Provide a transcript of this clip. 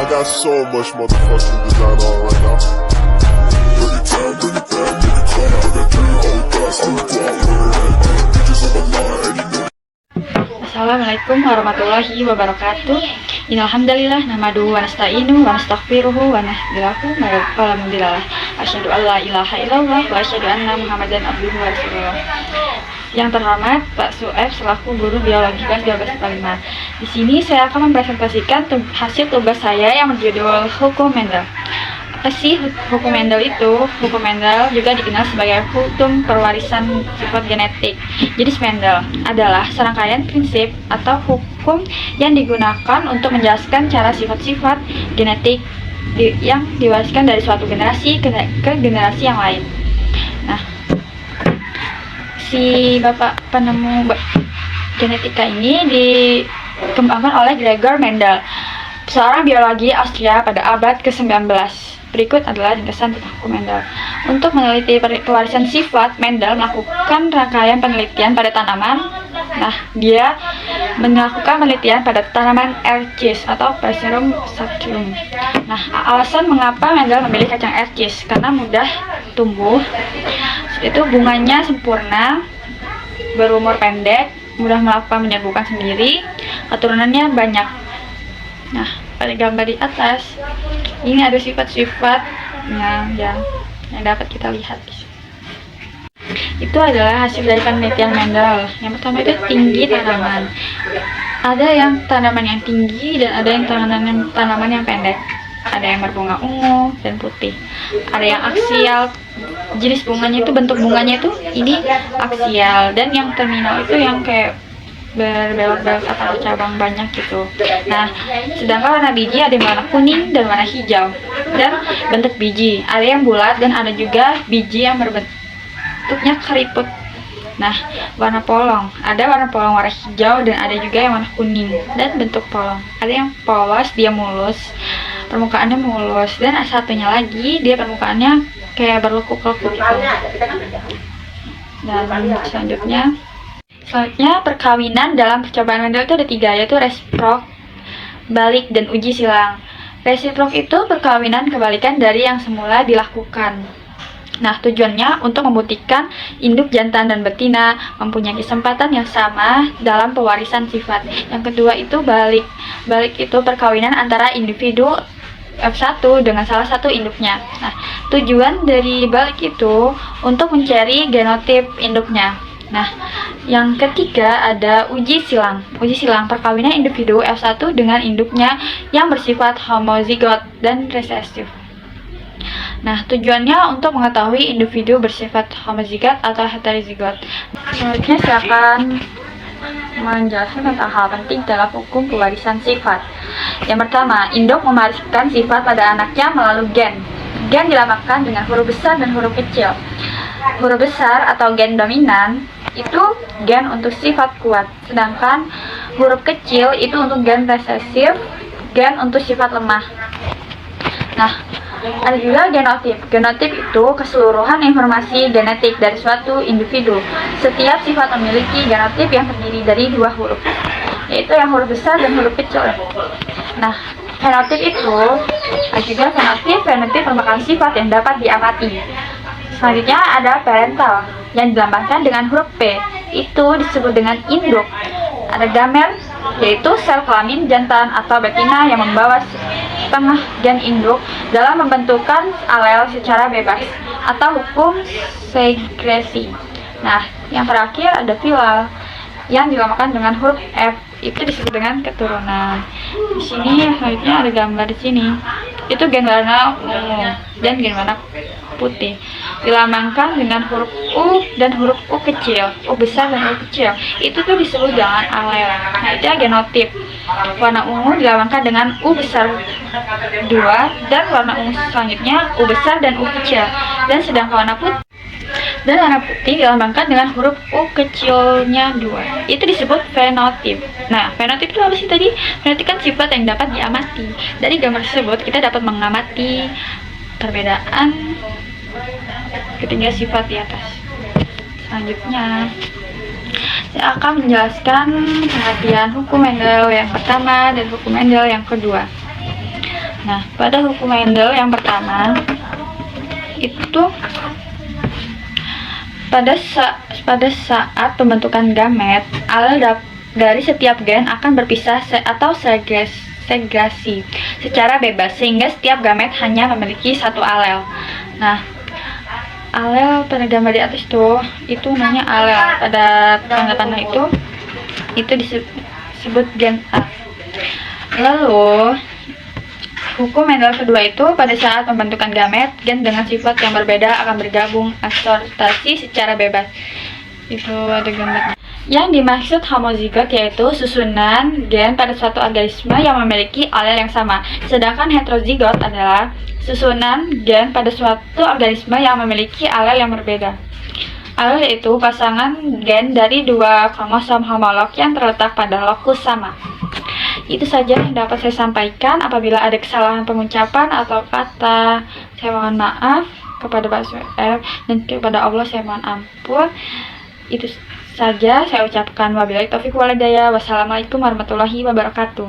got so much motherfucking design on right now. Bring it down, bring it down, bring it down. I got 3 old guys, 2 block, bitches on my line, and you know. Assalamualaikum warahmatullahi wabarakatuh. Innalhamdalillah nahmaduhu wa nasta'inu wa nastaghfiruhu wa nahdilahu alhamdulillah. Asyhadu an la ilaha illallah wa asyhadu anna Muhammadan abduhu wa rasuluh. Yang terhormat Pak Sueb selaku guru biologi kelas 1245. Di sini saya akan mempresentasikan hasil tugas saya yang berjudul Hukum Mendel. Apa sih hukum Mendel itu? Hukum Mendel juga dikenal sebagai hukum perwarisan sifat genetik. Jadi Mendel adalah serangkaian prinsip atau hukum yang digunakan untuk menjelaskan cara sifat-sifat genetik yang diwariskan dari suatu generasi ke generasi yang lain. Nah, si bapak penemu genetika ini dikembangkan oleh Gregor Mendel, seorang biologi Austria pada abad ke-19. Berikut adalah ringkasan tentang hukum Mendel. Untuk meneliti pewarisan sifat, Mendel melakukan rangkaian penelitian pada tanaman. Nah, dia melakukan penelitian pada tanaman Ercis atau Phacerum sativum. Nah, alasan mengapa Mendel memilih kacang Ercis karena mudah tumbuh, itu bunganya sempurna, berumur pendek, mudah melakukan penyerbukan sendiri, keturunannya banyak. Nah, pada gambar di atas ini ada sifat-sifat yang dapat kita lihat. Itu adalah hasil dari penelitian Mendel. Yang pertama itu tinggi tanaman. Ada yang tanaman yang tinggi dan ada yang tanaman yang pendek. Ada yang berbunga ungu dan putih. Ada yang aksial. Jenis bunganya itu, bentuk bunganya itu ini aksial, dan yang terminal itu yang kayak berbelok-belok atau cabang banyak gitu. Nah, sedangkan warna biji ada yang warna kuning dan warna hijau. Dan bentuk biji ada yang bulat dan ada juga biji yang berbentuknya keriput. Nah, warna polong ada warna polong warna hijau dan ada juga yang warna kuning. Dan bentuk polong ada yang polos, dia mulus, permukaannya mulus, dan satunya lagi dia permukaannya kayak berlekuk-lekuk gitu. Dan selanjutnya perkawinan dalam percobaan Mendel itu ada 3, yaitu resiprok, balik, dan uji silang. Resiprok itu perkawinan kebalikan dari yang semula dilakukan. Nah, tujuannya untuk membuktikan induk jantan dan betina mempunyai kesempatan yang sama dalam pewarisan sifat. Yang kedua itu balik. Balik itu perkawinan antara individu F1 dengan salah satu induknya. Nah, tujuan dari balik itu untuk mencari genotip induknya. Nah, yang ketiga ada uji silang. Uji silang perkawinan individu F1 dengan induknya yang bersifat homozigot dan resesif. Nah, tujuannya untuk mengetahui individu bersifat homozigot atau heterozigot. Selanjutnya saya akan menjelaskan tentang hal penting dalam hukum pewarisan sifat. Yang pertama, induk mewariskan sifat pada anaknya melalui gen. Gen dilambangkan dengan huruf besar dan huruf kecil. Huruf besar atau gen dominan itu gen untuk sifat kuat, sedangkan huruf kecil itu untuk gen resesif, gen untuk sifat lemah. Nah, ada juga genotip. Genotip itu keseluruhan informasi genetik dari suatu individu. Setiap sifat memiliki genotip yang terdiri dari 2 huruf, yaitu yang huruf besar dan huruf kecil. Nah, fenotip itu ada juga fenotip merupakan sifat yang dapat diamati. Selanjutnya ada parental yang dilambangkan dengan huruf P, itu disebut dengan induk. Ada gamet, yaitu sel kelamin jantan atau betina yang membawa setengah gen induk dalam membentukkan alel secara bebas atau hukum segresi. Nah, yang terakhir ada filal yang dilambangkan dengan huruf F, itu disebut dengan keturunan. Di sini selanjutnya ada gambar di sini. Itu gen warna ungu dan gen warna putih. Dilambangkan dengan huruf U dan huruf U kecil, U besar dan U kecil. Itu tuh disebut dengan alel. Nah, itu genotip. Warna ungu dilambangkan dengan U besar 2 dan warna ungu selanjutnya U besar dan U kecil. Dan sedangkan warna putih dilambangkan dengan huruf U kecilnya 2. Itu disebut fenotip. Nah, fenotip itu apa sih tadi? Fenotip kan sifat yang dapat diamati. Dari gambar tersebut kita dapat mengamati perbedaan ketiga sifat di atas. Selanjutnya saya akan menjelaskan pengertian hukum Mendel yang pertama dan hukum Mendel yang kedua. Nah, pada hukum Mendel yang pertama itu pada saat pembentukan gamet, alel dari setiap gen akan berpisah atau segregasi secara bebas, sehingga setiap gamet hanya memiliki satu alel. Nah, alel pada gambar di atas itu namanya alel. Pada tanda-tanda itu disebut gen A. Lalu hukum Mendel kedua itu pada saat pembentukan gamet, gen dengan sifat yang berbeda akan bergabung asortasi secara bebas. Itu ada gambarnya. Yang dimaksud homozigot yaitu susunan gen pada suatu organisme yang memiliki alel yang sama. Sedangkan heterozigot adalah susunan gen pada suatu organisme yang memiliki alel yang berbeda. Alel yaitu pasangan gen dari dua kromosom homolog yang terletak pada lokus sama. Itu saja yang dapat saya sampaikan. Apabila ada kesalahan pengucapan atau kata, saya mohon maaf kepada Pak Sueb dan kepada Allah saya mohon ampun. Itu saja saya ucapkan. Wabillahi taufiq wal hidayah. Wassalamualaikum warahmatullahi wabarakatuh.